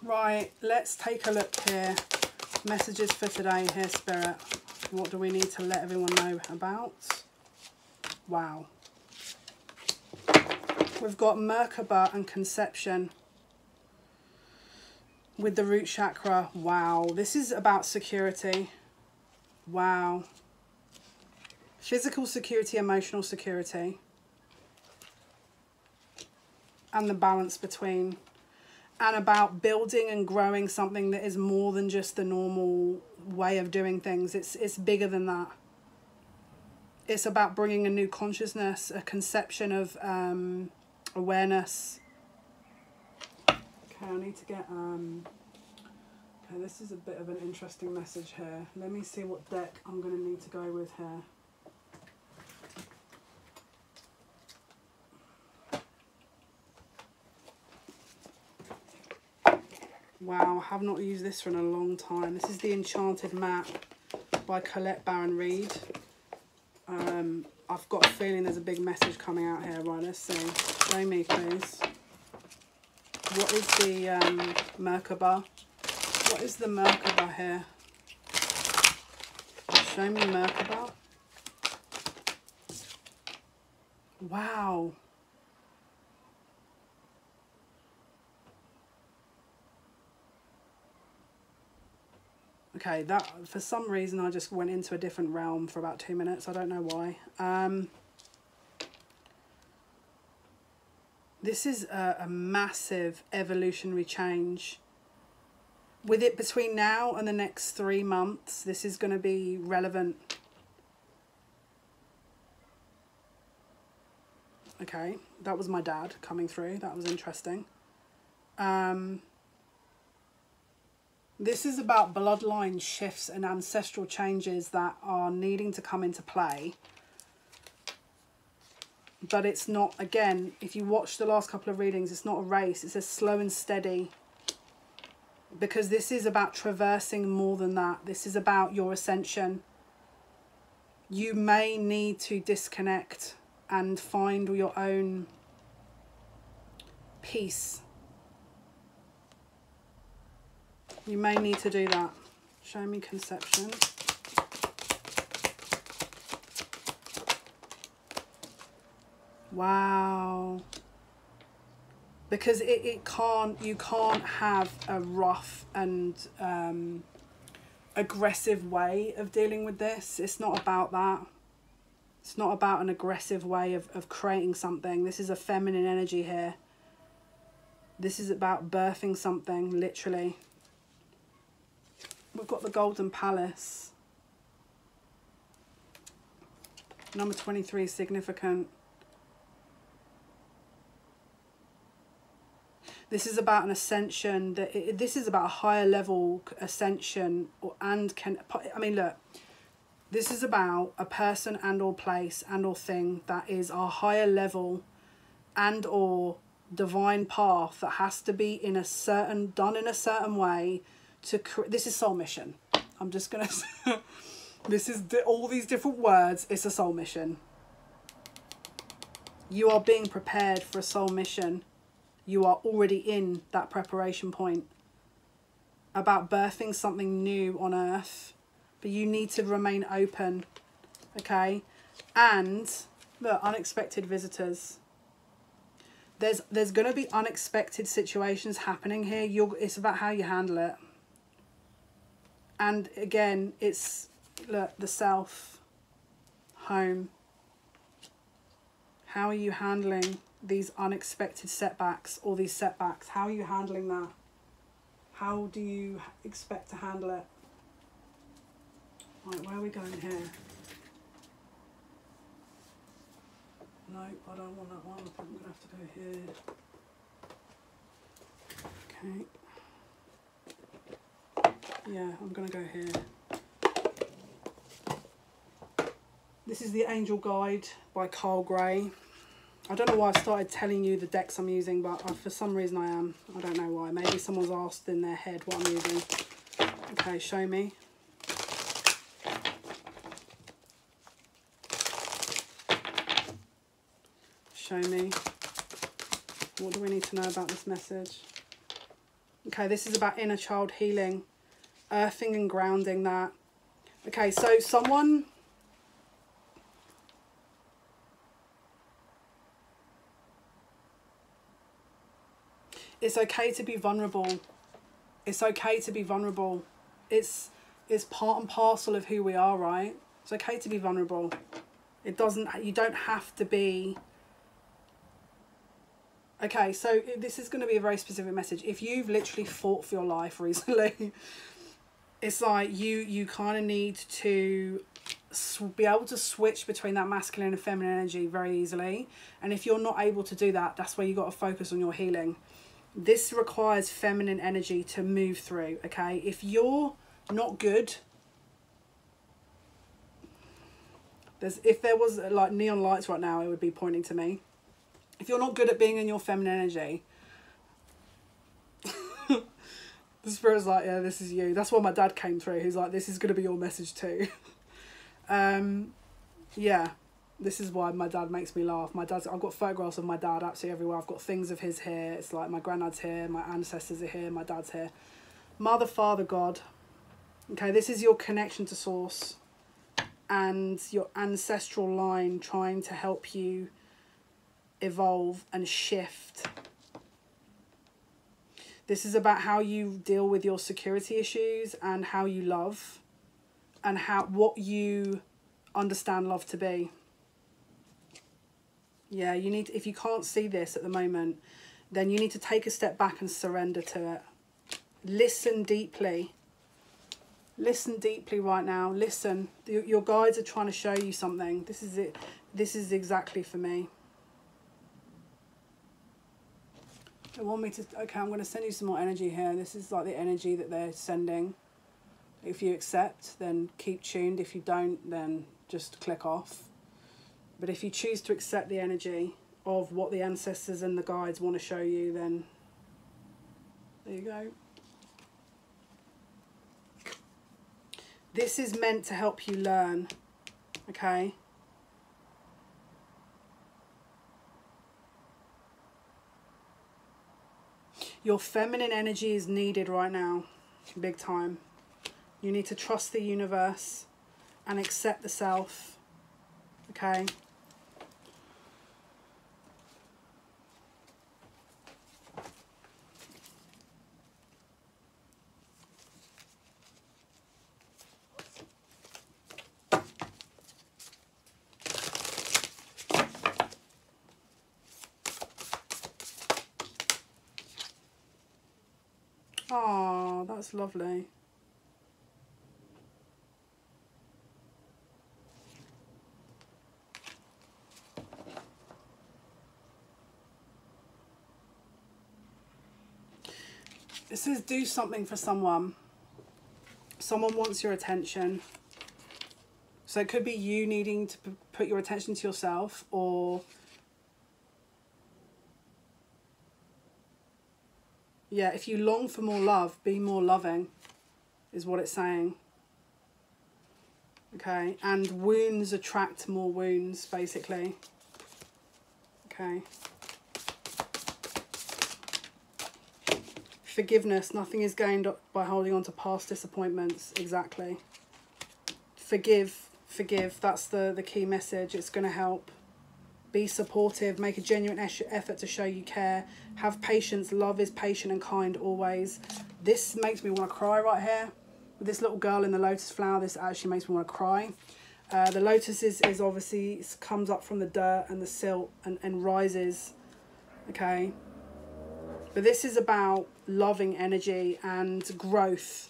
Right, let's take a look here. Messages for today here, Spirit. What do we need to let everyone know about? Wow. We've got Merkaba and Conception with the root chakra. Wow, this is about security. Wow. Physical security, emotional security. And the balance between. And about building and growing something that is more than just the normal way of doing things. It's bigger than that. It's about bringing a new consciousness, a conception of awareness. Okay, I need to get... okay, this is a bit of an interesting message here. Let me see what deck I'm going to need to go with here. Wow, I have not used this for in a long time. This is the Enchanted Map by Colette Baron Reid. I've got a feeling there's a big message coming out here. Right, let's see. Show me, please. What is the Merkaba? What is the Merkaba here? Show me Merkaba. Wow. Okay, that for some reason I just went into a different realm for about 2 minutes. I don't know why. This is a massive evolutionary change. With it between now and the next 3 months, this is going to be relevant. Okay, that was my dad coming through. That was interesting. This is about bloodline shifts and ancestral changes that are needing to come into play. But it's not, again, if you watch the last couple of readings, it's not a race. It's a slow and steady. Because this is about traversing more than that. This is about your ascension. You may need to disconnect and find your own peace. You may need to do that. Show me Conception. Wow. Because you can't have a rough and aggressive way of dealing with this. It's not about that. It's not about an aggressive way of creating something. This is a feminine energy here. This is about birthing something, literally. We've got the Golden Palace. Number 23 is significant. This is about an ascension. This is about a higher level ascension. I mean, look. This is about a person and or place and or thing that is a higher level and or divine path that has to be done in a certain way. This is soul mission. I'm just gonna this is all these different words. It's a soul mission. You are being prepared for a soul mission. You are already in that preparation point about birthing something new on earth, but you need to remain open. Okay, and look, unexpected visitors. There's going to be unexpected situations happening here. It's about how you handle it. And again, it's, look, the self, home. How are you handling these unexpected setbacks or these setbacks? How are you handling that? How do you expect to handle it? Right, where are we going here? No, I don't want that one. I think I'm going to have to go here. Okay. Yeah, I'm going to go here. This is the Angel Guide by Carl Gray. I don't know why I've started telling you the decks I'm using, but for some reason I am. I don't know why. Maybe someone's asked in their head what I'm using. Okay, show me. Show me. What do we need to know about this message? Okay, this is about inner child healing, earthing and grounding that. Okay, so someone... It's okay to be vulnerable. It's okay to be vulnerable. It's part and parcel of who we are, right? It's okay to be vulnerable. It doesn't, you don't have to be... Okay, so this is going to be a very specific message. If you've literally fought for your life recently, it's like you kind of need to be able to switch between that masculine and feminine energy very easily. And if you're not able to do that, that's where you got to focus on your healing. This requires feminine energy to move through, okay? If you're not good... if there was like neon lights right now, it would be pointing to me. If you're not good at being in your feminine energy, the spirit's like, yeah, this is you. That's why my dad came through. He's like, this is going to be your message too. Yeah, this is why my dad makes me laugh. My dad's, I've got photographs of my dad absolutely everywhere. I've got things of his here. It's like my granddad's here, my ancestors are here, my dad's here. Mother, Father, God. Okay, this is your connection to source and your ancestral line trying to help you evolve and shift. This is about how you deal with your security issues and how you love and what you understand love to be. Yeah, you need, if you can't see this at the moment, then you need to take a step back and surrender to it. Listen deeply. Listen deeply right now. Listen. Your guides are trying to show you something. This is it. This is exactly for me. They want me to... Okay, I'm going to send you some more energy here. This is like the energy that they're sending. If you accept, then keep tuned. If you don't, then just click off. But if you choose to accept the energy of what the ancestors and the guides want to show you, then there you go. This is meant to help you learn, okay? Your feminine energy is needed right now, big time. You need to trust the universe and accept the self, okay? Oh, that's lovely. It says do something for someone. Someone wants your attention. So it could be you needing to put your attention to yourself, or yeah, if you long for more love, be more loving, is what it's saying. Okay, and wounds attract more wounds, basically. Okay. Forgiveness, nothing is gained by holding on to past disappointments. Exactly. Forgive, that's the key message. It's going to help. Be supportive, make a genuine effort to show you care. Have patience, love is patient and kind always. This makes me want to cry right here. With this little girl in the lotus flower, this actually makes me want to cry. The lotus is obviously, comes up from the dirt and the silt and rises, okay? But this is about loving energy and growth.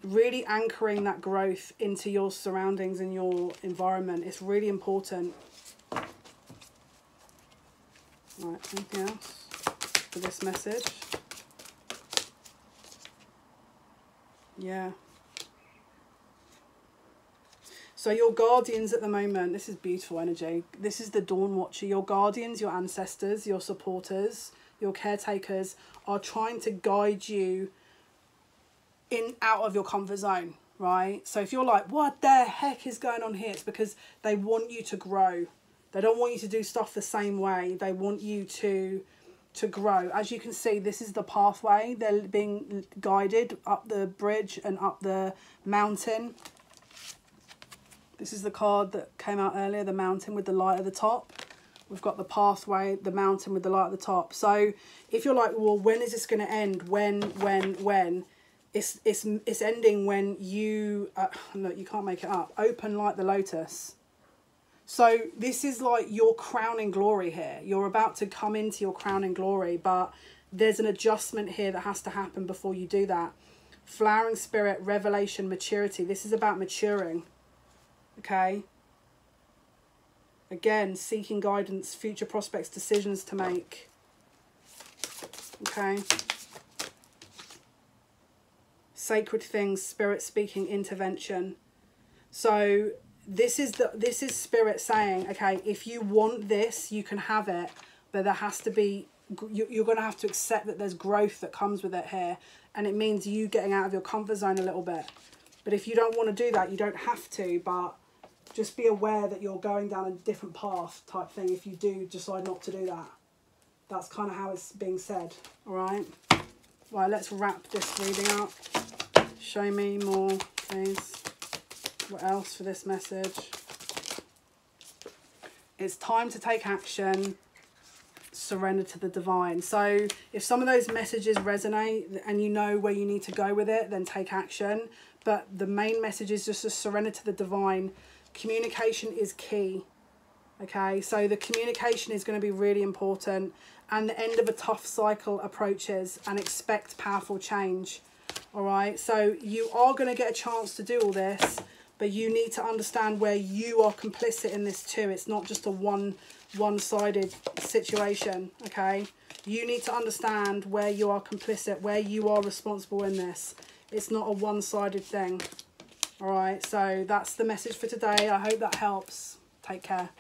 Really anchoring that growth into your surroundings and your environment. It's really important. Right, anything else for this message? Yeah. So your guardians at the moment, this is beautiful energy. This is the Dawn Watcher. Your guardians, your ancestors, your supporters, your caretakers are trying to guide you out of your comfort zone, right? So if you're like, what the heck is going on here? It's because they want you to grow. They don't want you to do stuff the same way. They want you to to grow. As you can see, this is the pathway. They're being guided up the bridge and up the mountain. This is the card that came out earlier, the mountain with the light at the top. We've got the pathway, the mountain with the light at the top. So if you're like, well, when is this going to end? When? It's ending when you, look, you can't make it up. Open like the lotus. So this is like your crowning glory here. You're about to come into your crowning glory, but there's an adjustment here that has to happen before you do that. Flowering spirit, revelation, maturity. This is about maturing. Okay. Again, seeking guidance, future prospects, decisions to make. Okay. Sacred things, spirit speaking, intervention. So this is spirit saying, okay, if you want this, you can have it, but there has to be, you're going to have to accept that there's growth that comes with it here, and it means you getting out of your comfort zone a little bit. But if you don't want to do that, you don't have to, but just be aware that you're going down a different path type thing if you do decide not to do that. That's kind of how it's being said, all right? Right, let's wrap this reading up. Show me more, please. What else for this message? It's time to take action. Surrender to the divine. So if some of those messages resonate and you know where you need to go with it, then take action. But the main message is just to surrender to the divine. Communication is key. Okay, so the communication is going to be really important, and the end of a tough cycle approaches, and expect powerful change. All right, so you are going to get a chance to do all this, but you need to understand where you are complicit in this too. It's not just a one-sided situation. Okay, you need to understand where you are complicit, where you are responsible in this. It's not a one-sided thing. All right, so that's the message for today. I hope that helps. Take care.